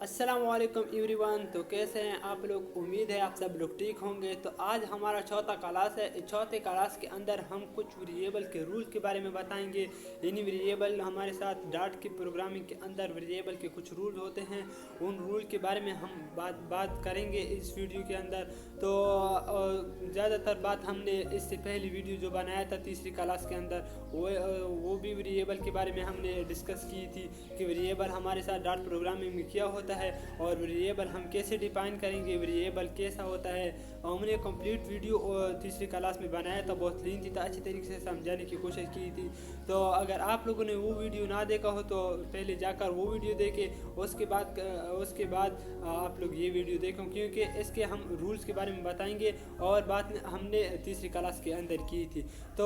अस्सलामुअलैकुम एवरीवन। तो कैसे हैं आप लोग? उम्मीद है आप सब लोग ठीक होंगे। तो आज हमारा चौथा क्लास है। इस चौथे क्लास के अंदर हम कुछ वेरिएबल के रूल के बारे में बताएंगे। यानी वेरिएबल हमारे साथ डाट की प्रोग्रामिंग के अंदर वेरिएबल के कुछ रूल होते हैं, उन रूल के बारे में हम बात करेंगे इस वीडियो के अंदर। तो ज़्यादातर बात हमने इससे पहली वीडियो जो बनाया था तीसरी क्लास के अंदर वो भी वेरिएबल के बारे में हमने डिस्कस की थी कि वेरिएबल हमारे साथ डाट प्रोग्रामिंग में क्या होता है और वेरिएबल हम कैसे डिफाइन करेंगे, वेरिएबल कैसा होता है। हमने कंप्लीट वीडियो तीसरी क्लास में बनाया था, बहुत लेंथी था, अच्छी तरीके से समझाने की कोशिश की थी। तो अगर आप लोगों ने वो वीडियो ना देखा हो तो पहले जाकर वो वीडियो देखें, उसके बाद आप लोग ये वीडियो देखो, क्योंकि इसके हम रूल्स के बारे में बताएंगे और बात हमने तीसरी क्लास के अंदर की थी। तो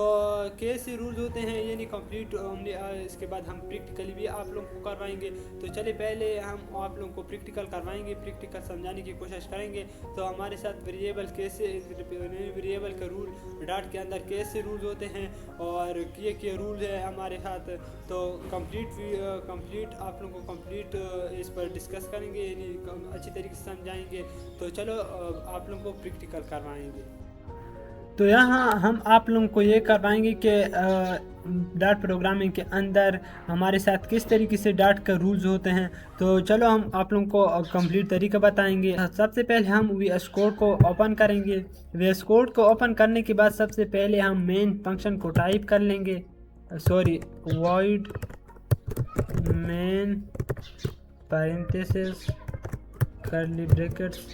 कैसे रूल्स होते हैं यानी कंप्लीट हमने इसके बाद हम प्रैक्टिकली भी आप लोगों को करवाएंगे। तो चलिए पहले हम आप लोगों को प्रैक्टिकल करवाएंगे, प्रैक्टिकल समझाने की कोशिश करेंगे। तो हमारे साथ वेरिएबल का रूल डाट के अंदर कैसे रूल्स होते हैं और ये रूल है हमारे साथ। तो कंप्लीट आप लोगों को कंप्लीट इस पर डिस्कस करेंगे, यानी अच्छी तरीके से समझाएंगे। तो चलो आप लोगों को प्रैक्टिकल करवाएंगे। तो यहाँ हम आप लोगों को ये करवाएंगे कि डाट प्रोग्रामिंग के अंदर हमारे साथ किस तरीके से डाट का रूल्स होते हैं। तो चलो हम आप लोगों को कंप्लीट तरीका बताएंगे। सबसे पहले हम VS कोड को ओपन करेंगे। VS कोड को ओपन करने के बाद सबसे पहले हम मेन फंक्शन को टाइप कर लेंगे, void main parenthesis curly brackets.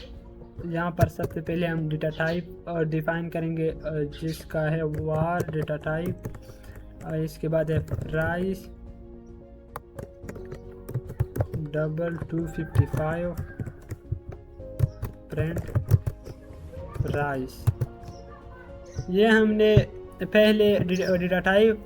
यहाँ पर सबसे पहले हम डेटा टाइप डिफाइन करेंगे जिसका है वार डेटा टाइप। इसके बाद है प्राइस $255 प्रिंट प्राइस। ये हमने पहले डेटा टाइप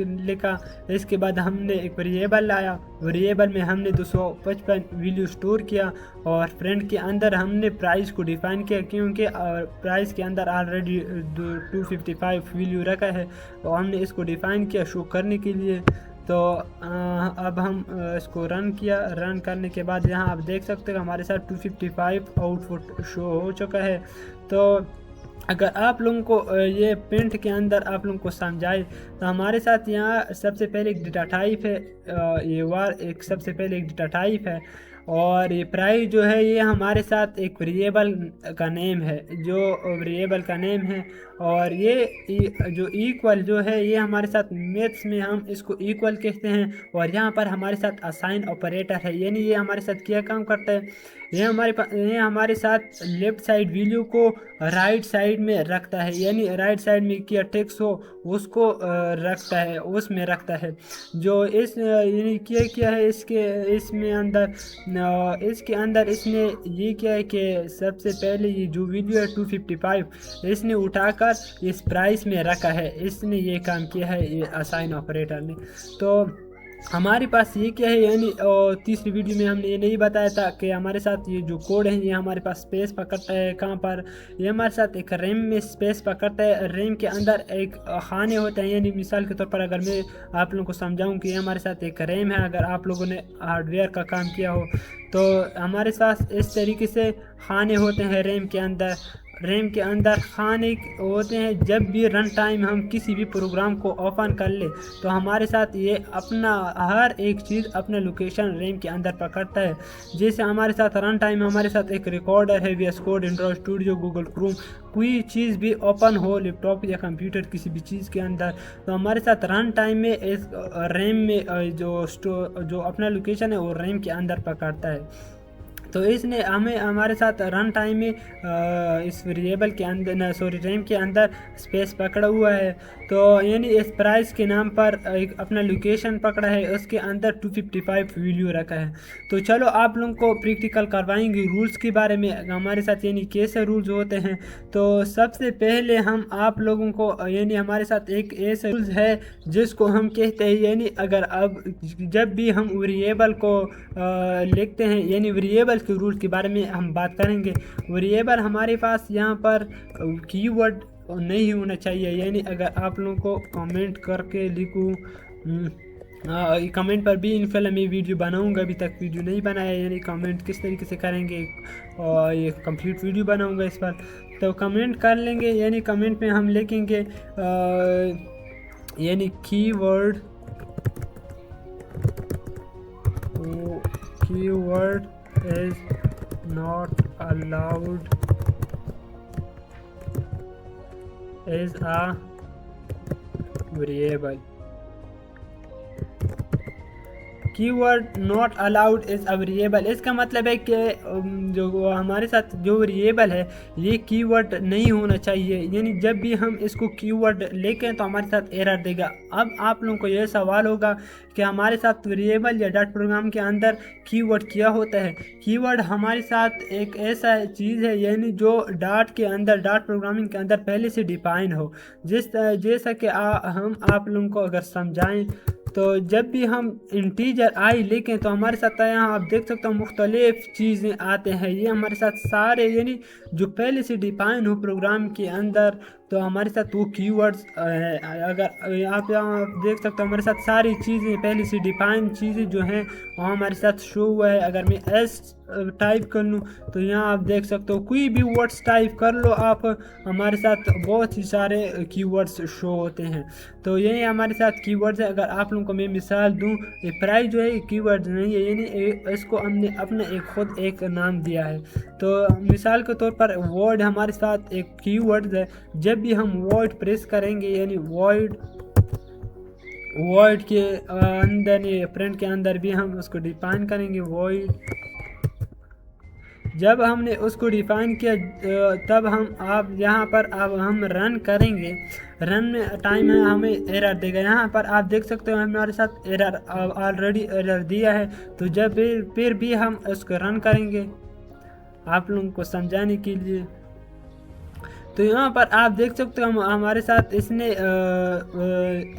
लिखा। इसके बाद हमने एक वेरिएबल लाया, वेरिएबल में हमने 255 वैल्यू स्टोर किया और फ्रेंड के अंदर हमने प्राइस को डिफाइन किया, क्योंकि प्राइस के अंदर ऑलरेडी 255 वैल्यू रखा है और हमने इसको डिफाइन किया शो करने के लिए। तो अब हम इसको रन करने के बाद यहाँ आप देख सकते हो हमारे साथ 255 आउटपुट शो हो चुका है। तो अगर आप लोगों को ये प्रिंट के अंदर आप लोगों को समझाए तो हमारे साथ यहाँ सबसे पहले एक डेटा टाइप है, सबसे पहले एक डेटा टाइप है और ये प्राइस जो है ये हमारे साथ एक वेरिएबल का नेम है, जो वेरिएबल का नेम है। और ये जो इक्वल जो है ये हमारे साथ मैथ्स में हम इसको इक्वल कहते हैं और यहाँ पर हमारे साथ असाइन ऑपरेटर है, यानी ये हमारे साथ क्या काम करता है, ये हमारे साथ लेफ्ट साइड वैल्यू को राइट साइड में रखता है, यानी राइट साइड में क्या टेक्स्ट हो उसको रखता है, उसमें रखता है। जो यानी क्या है इसके अंदर इसने ये क्या है कि सबसे पहले ये जो वीडियो है 255 इसने उठाकर इस प्राइस में रखा है, इसने ये काम किया है ये असाइन ऑपरेटर ने। तो हमारे पास ये क्या है, यानी तीसरी वीडियो में हमने ये नहीं बताया था कि हमारे साथ ये जो कोड है ये हमारे पास स्पेस पकड़ता है कहाँ पर, ये हमारे साथ एक रैम में स्पेस पकड़ता है। रैम के अंदर एक खाने होते हैं, यानी मिसाल के तौर पर अगर मैं आप लोगों को समझाऊं कि ये हमारे साथ एक रैम है, अगर आप लोगों ने हार्डवेयर का काम किया हो तो हमारे साथ इस तरीके से खाने होते हैं रैम के अंदर खाने होते हैं। जब भी रन टाइम हम किसी भी प्रोग्राम को ओपन कर ले तो हमारे साथ ये अपना हर एक चीज़ अपना लोकेशन रैम के अंदर पकड़ता है। जैसे हमारे साथ रन टाइम हमारे साथ एक रिकॉर्डर है, VS code, Android studio, Google Chrome, कोई चीज़ भी ओपन हो लैपटॉप या कंप्यूटर किसी भी चीज़ के अंदर, तो हमारे साथ रन टाइम में इस रैम में जो अपना लोकेशन है वो रैम के अंदर पकड़ता है। तो इसने हमारे साथ रन टाइम में इस वेरिएबल के अंदर रैम के अंदर स्पेस पकड़ा हुआ है। तो यानी इस प्राइस के नाम पर एक अपना लोकेशन पकड़ा है, उसके अंदर 255 वैल्यू रखा है। तो चलो आप लोगों को प्रैक्टिकल करवाएंगे रूल्स के बारे में हमारे साथ, यानी कैसे रूल्स होते हैं। तो सबसे पहले हम आप लोगों को यानी हमारे साथ एक ऐसा रूल्स है जिसको हम कहते हैं, यानी अगर अब जब भी हम वेरिएबल को लिखते हैं, यानी वेरिएबल के रूल के बारे में हम बात करेंगे। वेरिएबल हमारे पास यहाँ पर कीवर्ड नहीं होना चाहिए, यानी अगर आप लोगों को कमेंट करके लिखूँ कमेंट पर भी इंशाल्लाह मैं वीडियो बनाऊंगा, अभी तक वीडियो नहीं बनाया, यानी कमेंट किस तरीके से करेंगे और ये कंप्लीट वीडियो बनाऊंगा इस पर। तो कमेंट कर लेंगे, यानी कमेंट में हम लिखेंगे यानी keyword is not allowed as a variable. Keyword not allowed is a variable, इसका मतलब है कि जो हमारे साथ जो वेरिएबल है ये कीवर्ड नहीं होना चाहिए, यानी जब भी हम इसको कीवर्ड लेके तो हमारे साथ एरर देगा। अब आप लोगों को यह सवाल होगा कि हमारे साथ वेरिएबल या डॉट प्रोग्राम के अंदर कीवर्ड क्या होता है। कीवर्ड हमारे साथ एक ऐसा चीज़ है, यानी जो डॉट के अंदर, डॉट प्रोग्रामिंग के अंदर पहले से डिफाइन हो। जैसा कि हम आप लोगों को अगर समझाएं तो जब भी हम इंटीजर आई लिखें तो हमारे साथ यहाँ आप देख सकते हो मुख्तलिफ चीज़ें आते हैं। ये हमारे साथ सारे यानी जो पहले से डिफाइन हो प्रोग्राम के अंदर, तो हमारे साथ वो कीवर्ड्स अगर आप यहाँ देख सकते हो हमारे साथ सारी चीज़ें पहले से डिफाइन चीज़ें जो हैं वो हमारे साथ शो हुआ है। अगर मैं एस टाइप कर लूँ तो यहाँ आप देख सकते हो, कोई भी वर्ड्स टाइप कर लो आप, हमारे साथ बहुत ही सारे कीवर्ड्स शो होते हैं। तो यही हमारे साथ कीवर्ड्स है। अगर आप लोगों को मैं मिसाल दूँ, ये प्राइस जो है कीवर्ड नहीं है, यानी इसको हमने अपना खुद एक नाम दिया है। तो मिसाल के तौर पर वर्ड हमारे साथ एक कीवर्ड है। जब भी हम वर्ड प्रेस करेंगे, यानी वर्ड के अंदर, ये प्रिंट के अंदर भी हम उसको डिफाइन करेंगे वर्ड। जब हमने उसको डिफाइन किया तब आप यहाँ पर अब हम रन करेंगे। रन में टाइम है हमें एरर देगा। यहाँ पर आप देख सकते हो हमारे साथ एरर ऑलरेडी एरर दिया है। तो जब फिर भी हम उसको रन करेंगे आप लोगों को समझाने के लिए, तो यहाँ पर आप देख सकते हो हमारे साथ इसने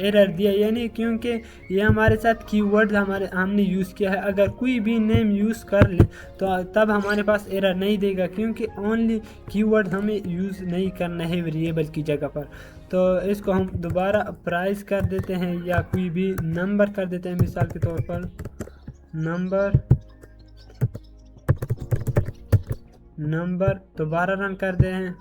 एरर दिया, यानी क्योंकि ये हमारे साथ कीवर्ड हमने यूज़ किया है। अगर कोई भी नेम यूज़ कर ले तो तब हमारे पास एरर नहीं देगा, क्योंकि ओनली कीवर्ड हमें यूज़ नहीं करना है वेरिएबल की जगह पर। तो इसको हम दोबारा प्राइस कर देते हैं या कोई भी नंबर कर देते हैं, मिसाल के तौर पर नंबर दोबारा रन कर दे हैं।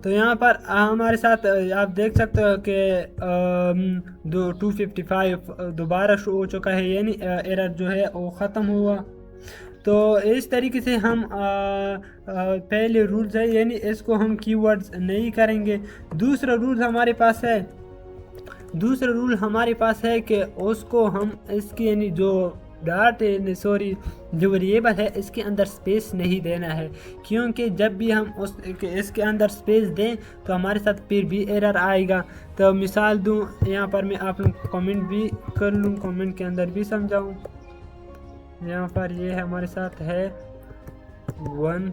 तो यहाँ पर हमारे साथ आप देख सकते हो कि 255 दोबारा शो हो चुका है, यानी एरर जो है वो ख़त्म हुआ। तो इस तरीके से हम पहले रूल्स है, यानी इसको हम कीवर्ड्स नहीं करेंगे। दूसरा रूल हमारे पास है कि उसको हम इसकी यानी जो जो वेरिएबल है इसके अंदर स्पेस नहीं देना है, क्योंकि जब भी हम इसके अंदर स्पेस दें तो हमारे साथ फिर भी एरर आएगा। तो मिसाल दूं, यहाँ पर मैं आप लोग कमेंट भी कर लूँ, कमेंट के अंदर भी समझाऊँ। यहाँ पर ये हमारे साथ है 1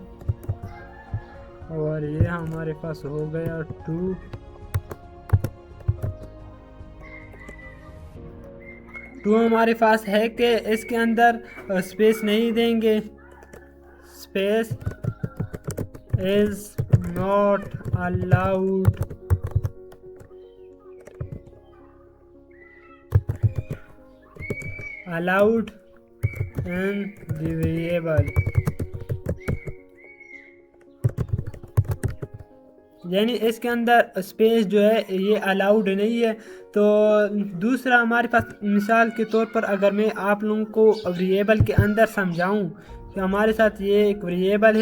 और ये हमारे पास हो गया 2। तो हमारे पास है कि इसके अंदर स्पेस नहीं देंगे, space is not allowed in the variable, यानी इसके अंदर स्पेस जो है ये अलाउड नहीं है। तो दूसरा हमारे पास मिसाल के तौर पर अगर मैं आप लोगों को वेरिएबल के अंदर समझाऊं कि हमारे साथ ये एक वेरिएबल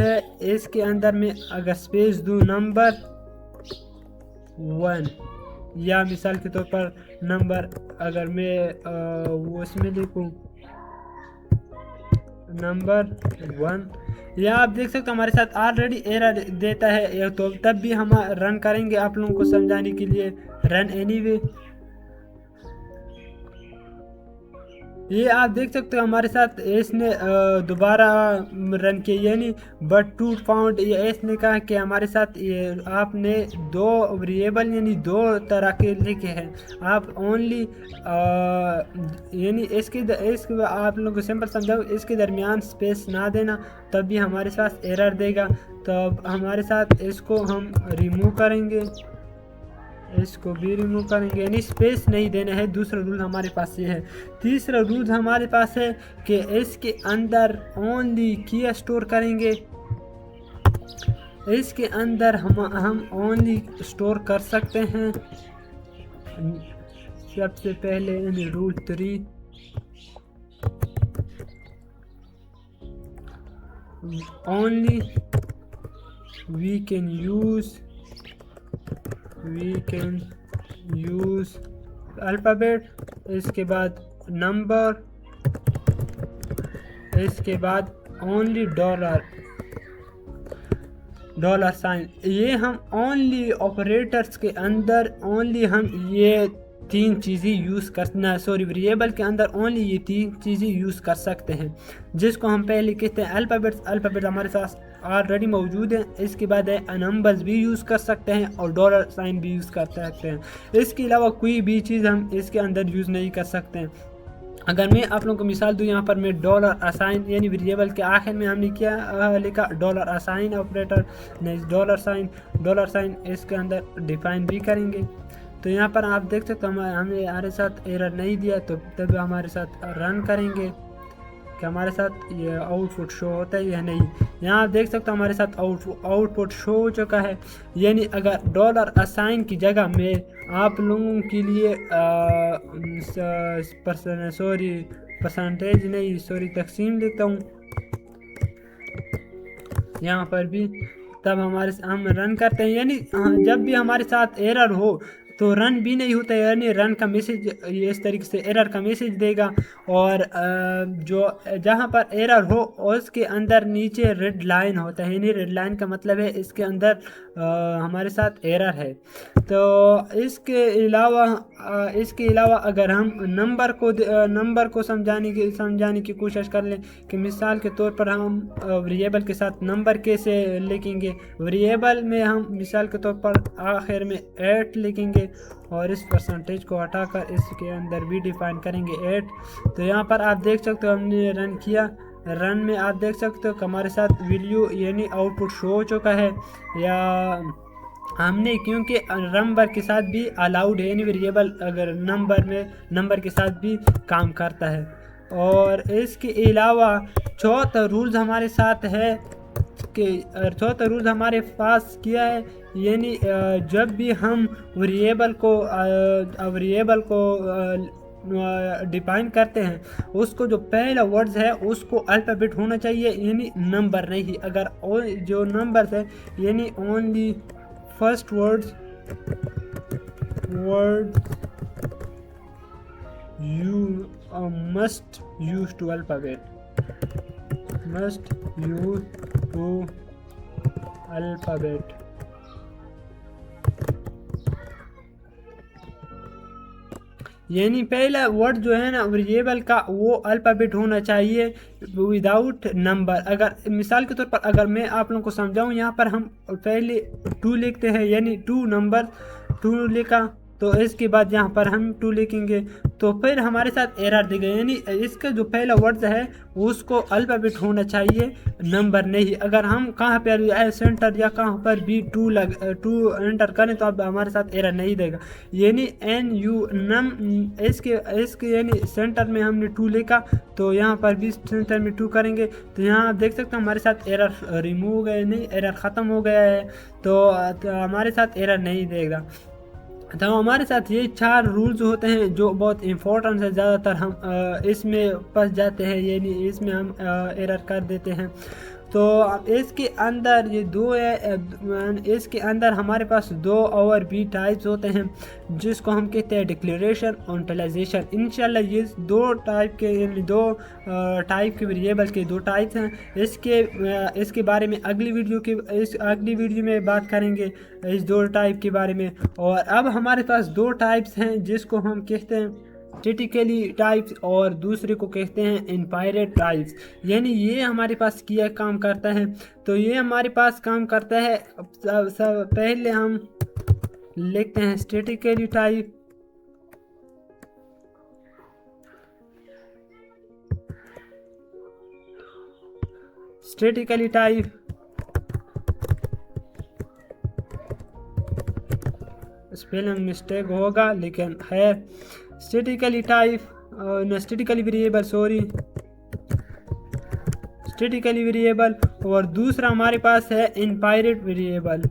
है, इसके अंदर मैं अगर स्पेस दूं नंबर 1, या मिसाल के तौर पर नंबर अगर मैं वो इसमें लिखूं नंबर 1, या आप देख सकते हो हमारे साथ ऑलरेडी एरर देता है। तो तब भी हम रन करेंगे आप लोगों को समझाने के लिए, रन एनीवे। ये आप देख सकते हो हमारे साथ इसने दोबारा रन किया, यानी बट टू फाउंड, ये इसने कहा कि हमारे साथ ये आपने दो वेरिएबल यानी दो तरह के लिखे हैं, आप ओनली यानी इसके आप लोगों को सिंपल समझाओ, इसके दरमियान स्पेस ना देना, तभी हमारे साथ एरर देगा। तो अब हमारे साथ इसको हम रिमूव करेंगे, इसको भी रिमूव करेंगे, यानी स्पेस नहीं देना है। दूसरा रूल हमारे पास ये है। तीसरा रूल हमारे पास है कि इसके अंदर ओनली की स्टोर करेंगे, इसके अंदर हम ओनली स्टोर कर सकते हैं। सबसे पहले यानी rule 3, only we can use alphabet, इसके बाद नंबर, इसके बाद ओनली डॉलर साइन। ये हम ओनली ऑपरेटर्स के अंदर ओनली हम ये तीन चीज़ें यूज़ करना, वेरिएबल के अंदर ओनली ये तीन चीज़ें यूज़ कर सकते हैं, जिसको हम पहले कहते हैं अल्फ़ाबेट हमारे साथ ऑलरेडी मौजूद है। इसके बाद है नंबर्स भी यूज़ कर सकते हैं और डॉलर साइन भी यूज़ कर सकते हैं। इसके अलावा कोई भी चीज़ हम इसके अंदर यूज़ नहीं कर सकते हैं। अगर मैं आप लोगों को मिसाल दूँ, यहाँ पर मैं डॉलर असाइन यानी वेरिएबल के आखिर में हमने क्या लिखा, डॉलर असाइन ऑपरेटर, नहीं डॉलर साइन इसके अंदर डिफाइन भी करेंगे। तो यहाँ पर आप देख सकते हो हमारे साथ एरर नहीं दिया, तो तब हमारे साथ रन करेंगे कि हमारे साथ ये आउटपुट शो होता है या नहीं। यहाँ आप देख सकते हो हमारे साथ आउटपुट शो हो चुका है। यानी अगर डॉलर असाइन की जगह में आप लोगों के लिए परसेंटेज नहीं तकसीम लिखता हूँ यहाँ पर भी, तब हम रन करते हैं, यानी जब भी हमारे साथ एरर हो तो रन भी नहीं होता है, यानी रन का मैसेज ये इस तरीके से एरर का मैसेज देगा। और जो जहाँ पर एरर हो उसके अंदर नीचे रेड लाइन होता है, यानी रेड लाइन का मतलब है इसके अंदर हमारे साथ एरर है। तो इसके अलावा अगर हम नंबर को समझाने की कोशिश कर लें कि मिसाल के तौर पर हम वेरिएबल के साथ नंबर कैसे लिखेंगे। वेरिएबल में हम मिसाल के तौर पर आखिर में 8 लिखेंगे और इस परसेंटेज को हटाकर इसके अंदर भी डिफाइन करेंगे 8। तो यहाँ पर आप देख सकते हो हमने रन किया, रन में आप देख सकते हो कि हमारे साथ वीडियो यानी आउटपुट शो हो चुका है। या हमने क्योंकि नंबर के साथ भी अलाउड है, यानी वेरिएबल अगर नंबर के साथ भी काम करता है। और इसके अलावा चौथा रूल्स हमारे साथ है कि चौथा रूल हमारे पास किया है, यानी जब भी हम वेरिएबल को डिफाइन करते हैं, उसको जो पहला वर्ड्स है उसको अल्फ़ाबेट होना चाहिए, यानी नंबर नहीं। अगर जो नंबर्स है यानी only first word you must use to alphabet, must use to alphabet। यानी पहला वर्ड जो है ना वेरिएबल का वो अल्फ़ाबेट होना चाहिए विदाउट नंबर। अगर मिसाल के तौर पर अगर मैं आप लोगों को समझाऊं, यहाँ पर हम पहले 2 लिखते हैं, यानी 2 लिखा, तो इसके बाद यहाँ पर हम 2 लिखेंगे, तो फिर हमारे साथ एरर देगा। यानी इसका जो पहला वर्ड है उसको अल्फ़ाबेट होना चाहिए, नंबर नहीं। अगर हम कहाँ पर सेंटर या कहाँ पर भी 2 एंटर करें तो अब हमारे साथ एरर नहीं देगा। यानी इसके यानी सेंटर में हमने 2 लिखा, तो यहाँ पर भी सेंटर में 2 करेंगे, तो यहाँ आप देख सकते हैं हमारे साथ एरर रिमूव हो गया, नहीं एरर ख़त्म हो गया है, तो हमारे साथ एरर नहीं देगा। तो हमारे साथ ये 4 रूल्स होते हैं जो बहुत इम्पोर्टेंट है, ज़्यादातर हम इसमें फंस जाते हैं, यानी इसमें हम एरर कर देते हैं। तो इसके अंदर ये 2 है, इसके अंदर हमारे पास 2 और भी टाइप्स होते हैं जिसको हम कहते हैं डिक्लेरेशन और यूटिलाइजेशन। इंशाल्लाह ये 2 टाइप के यानी 2 टाइप के वेरिएबल के 2 टाइप्स हैं। इसके बारे में अगली वीडियो में बात करेंगे इस 2 टाइप के बारे में। और अब हमारे पास 2 टाइप्स हैं जिसको हम कहते हैं स्टैटिकली टाइप्स और दूसरे को कहते हैं इनफाइनाइट टाइप्स। यानी ये हमारे पास क्या काम करता है, तो ये हमारे पास काम करता है पहले हम लिखते हैं statically type. Statically type spelling mistake होगा लेकिन है statically type statically variable statically variable. और दूसरा हमारे पास है इनफाइनाइट वेरिएबल।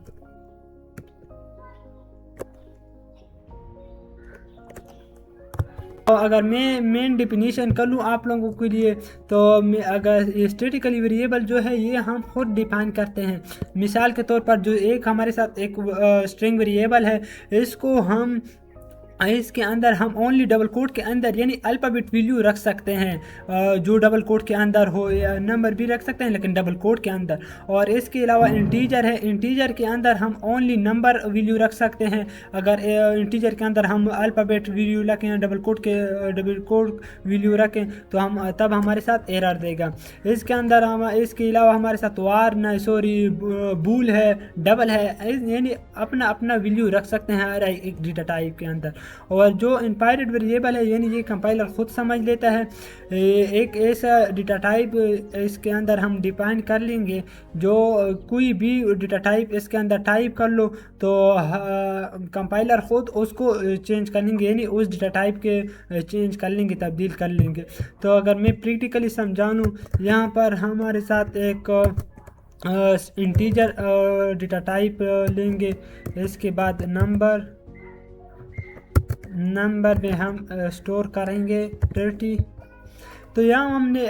तो अगर मैं मेन डिफिनीशन कर लूँ आप लोगों के लिए, तो अगर ये स्टैटिकली वेरिएबल जो है ये हम खुद डिफाइन करते हैं। मिसाल के तौर पर जो एक हमारे साथ एक स्ट्रिंग वेरिएबल है, इसको हम इसके अंदर हम ओनली डबल कोट के अंदर यानी अल्फ़ाबेट वैल्यू रख सकते हैं, जो डबल कोट के अंदर हो, या नंबर भी रख सकते हैं लेकिन डबल कोट के अंदर। और इसके अलावा इंटीजर है, इंटीजर के अंदर हम ओनली नंबर वैल्यू रख सकते हैं। अगर इंटीजर के अंदर हम अल्फ़ाबेट वैल्यू रखें, डबल कोट वैल्यू रखें तो हम तब हमारे साथ एरर देगा। इसके अंदर हम इसके अलावा हमारे साथ बूल है, डबल है, यानी अपना अपना वैल्यू रख सकते हैं हर एक डेटा टाइप के अंदर। और जो इनफाइनाइट वेरिएबल है यानी ये कंपाइलर खुद समझ लेता है। एक ऐसा डेटा टाइप इसके अंदर हम डिफाइन कर लेंगे, जो कोई भी डेटा टाइप इसके अंदर टाइप कर लो तो कंपाइलर खुद उसको चेंज कर लेंगे, यानी उस डेटा टाइप के चेंज कर लेंगे, तब्दील कर लेंगे। तो अगर मैं प्रैक्टिकली समझाऊँ, यहाँ पर हमारे साथ एक इंटीजर डेटा टाइप लेंगे, इसके बाद नंबर में हम स्टोर करेंगे 30। तो यहाँ हमने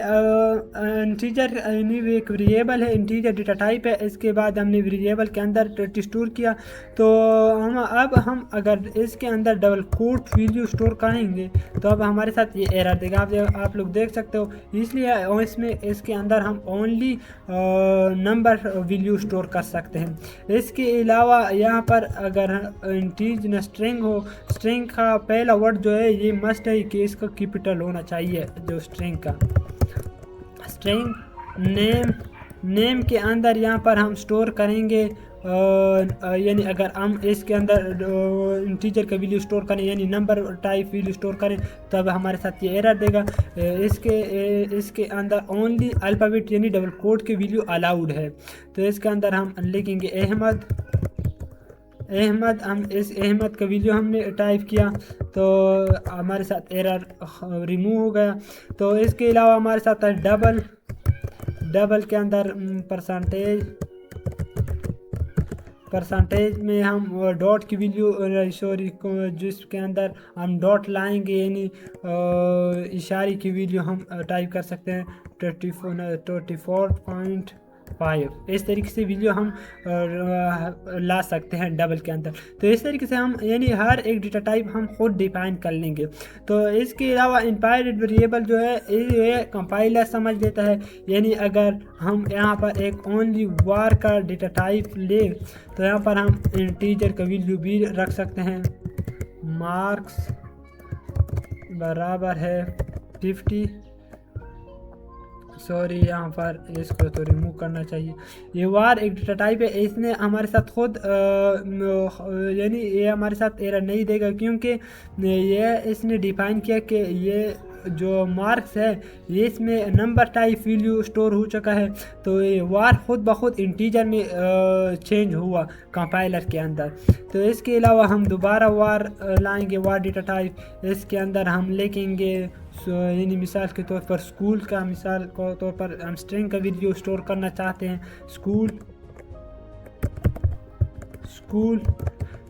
इंटीजर यानी एक वेरिएबल है, इंटीजर डेटा टाइप है, इसके बाद हमने वेरिएबल के अंदर 30 स्टोर किया। तो हम अगर इसके अंदर डबल कोट वैल्यू स्टोर करेंगे तो अब हमारे साथ ये एरर देगा, आप लोग देख सकते हो। इसलिए इसमें इसके अंदर हम ओनली नंबर वैल्यू स्टोर कर सकते हैं। इसके अलावा यहाँ पर अगर इंटीजर स्ट्रिंग हो, स्ट्रिंग का पहला वर्ड जो है ये मस्ट है कि इसका कैपिटल होना चाहिए। जो स्ट्रिंग नेम के अंदर यहाँ पर हम स्टोर करेंगे, यानी अगर हम इसके अंदर इंटीजर का वैल्यू स्टोर करें यानी नंबर टाइप वैल्यू स्टोर करें तब हमारे साथ ये एरर देगा। इसके अंदर ओनली अल्फ़ाबेट यानी डबल कोड के वैल्यू अलाउड है। तो इसके अंदर हम लिखेंगे अहमद। हम इस अहमद का वैल्यू हमने टाइप किया तो हमारे साथ एरर रिमूव हो गया। तो इसके अलावा हमारे साथ है डबल के अंदर परसेंटेज में हम डॉट की वैल्यू जिसके अंदर हम डॉट लाएंगे यानी इशारे की वैल्यू हम टाइप कर सकते हैं 24.5। इस तरीके से वैल्यू हम ला सकते हैं डबल के अंदर। तो इस तरीके से हम यानी हर एक डेटा टाइप हम खुद डिफाइन कर लेंगे। तो इसके अलावा इनफाइनाइट वेरिएबल जो है ये कंपाइलर समझ लेता है, यानी अगर हम यहाँ पर एक ओनली वार का डेटा टाइप ले तो यहाँ पर हम इंटीजर का वैल्यू भी रख सकते हैं। मार्क्स बराबर है 50, सॉरी यहाँ पर इसको तो रिमूव करना चाहिए। ये वार एक डेटा टाइप है, इसने हमारे साथ खुद यानी ये हमारे साथ एरर नहीं देगा क्योंकि ये इसने डिफाइन किया कि ये जो मार्क्स है ये इसमें नंबर टाइप वैल्यू स्टोर हो चुका है। तो ये वार खुद ब खुद इंटीजर में चेंज हुआ कंपाइलर के अंदर। तो इसके अलावा हम दोबारा वार लाएंगे, वार डेटा टाइप। इसके अंदर हम लिखेंगे यानी मिसाल के तौर पर स्कूल का, मिसाल के तौर पर हम स्ट्रिंग का वैल्यू स्टोर करना चाहते हैं स्कूल।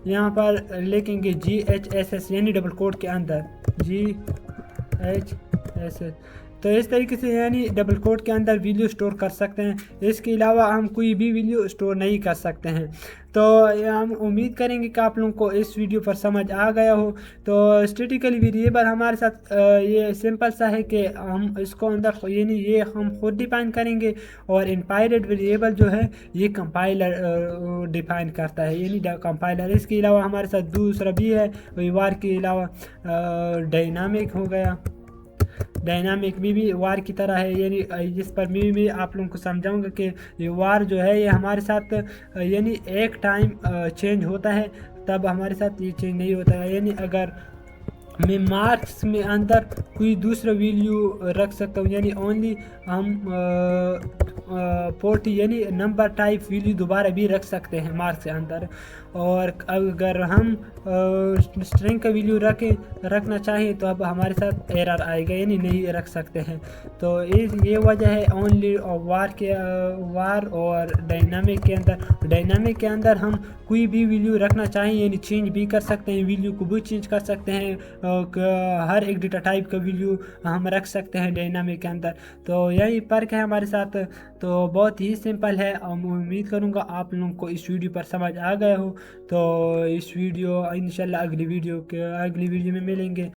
यहाँ पर लिखेंगे GHSS यानी डबल कोड के अंदर GHSS। तो इस तरीके से यानी डबल कोट के अंदर वीडियो स्टोर कर सकते हैं। इसके अलावा हम कोई भी वीडियो स्टोर नहीं कर सकते हैं। तो हम उम्मीद करेंगे कि आप लोगों को इस वीडियो पर समझ आ गया हो। तो स्टैटिकली वेरिएबल हमारे साथ ये सिंपल सा है कि हम इसको अंदर यानी ये हम खुद डिफाइन करेंगे, और इनपायरेट वेरिएबल जो है ये कंपाइलर डिफाइन करता है, यानी कंपाइलर। इसके अलावा हमारे साथ दूसरा भी है वार के अलावा डायनामिक हो गया। डायनामिक भी वार की तरह है, यानी जिस पर मैं आप लोगों को समझाऊंगा कि ये वार जो है ये हमारे साथ यानी एक टाइम चेंज होता है, तब हमारे साथ ये चेंज नहीं होता है। यानी अगर मैं मार्क्स में अंदर कोई दूसरा वैल्यू रख सकता हूँ, यानी ओनली हम 40 यानी नंबर टाइप वैल्यू दोबारा भी रख सकते हैं मार्क्स के अंदर। और अगर हम स्ट्रिंग का वैल्यू रखना चाहें तो अब हमारे साथ एरर आएगा, यानी नहीं रख सकते हैं। तो ये वजह है ओनली वार और डायनामिक के अंदर। डायनामिक के अंदर हम कोई भी वैल्यू रखना चाहें यानी चेंज भी कर सकते हैं, वैल्यू को भी चेंज कर सकते हैं, हर एक डेटा टाइप का वैल्यू हम रख सकते हैं डायनामिक के अंदर। तो यही फ़र्क है हमारे साथ। तो बहुत ही सिंपल है, और मैं उम्मीद करूँगा आप लोगों को इस वीडियो पर समझ आ गया हो। तो इस वीडियो इंशाल्लाह अगली वीडियो में मिलेंगे।